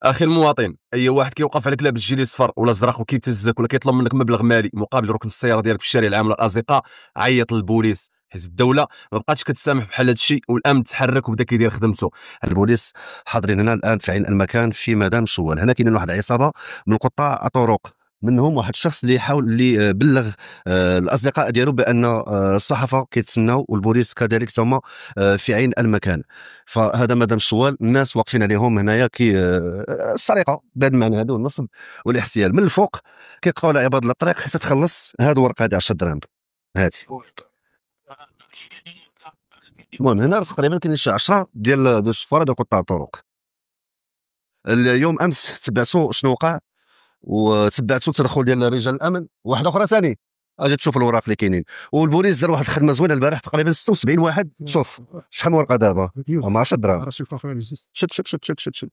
اخي المواطن، اي واحد كيوقف عليك لابس جيلي صفر ولا زرق وكيتهزك ولا كيطلب منك مبلغ مالي مقابل ركن السياره ديالك في الشارع العام ولا الاصدقاء، عيط للبوليس، حيت الدوله ما بقاتش كتسامح بحال هذا الشيء، والامن تحرك وبدا كيدير خدمته. البوليس حاضرين هنا الان في عين المكان في ميدان شوال. هنا كاينين واحد العصابه من قطاع الطرق، منهم واحد الشخص اللي حاول اللي بلغ الاصدقاء ديالو بان الصحافه كيتسناو والبوليس كذلك ثم في عين المكان. فهذا ميدان شوال، الناس واقفين عليهم هنايا كي السرقه بهذا المعنى هذا، النصب والاحتيال من الفوق. كيبقاو لعباد الطريق حتى تخلص هذه الورقه هذه 10 دراهم هذه. المهم هنا تقريبا كاين شي 10 ديال الشفاره ديال قطاع الطرق. اليوم امس تبعتوا شنو وقع، وتبعتوا التدخل ديال رجال الامن. واحده اخرى ثاني اجي تشوف الوراق اللي كاينين. والبوليس دار واحد الخدمه زوينه البارح، تقريبا 76 واحد. شوف شحال من ورقه دابا، 10 دراهم. شد شد شد شد شد شد.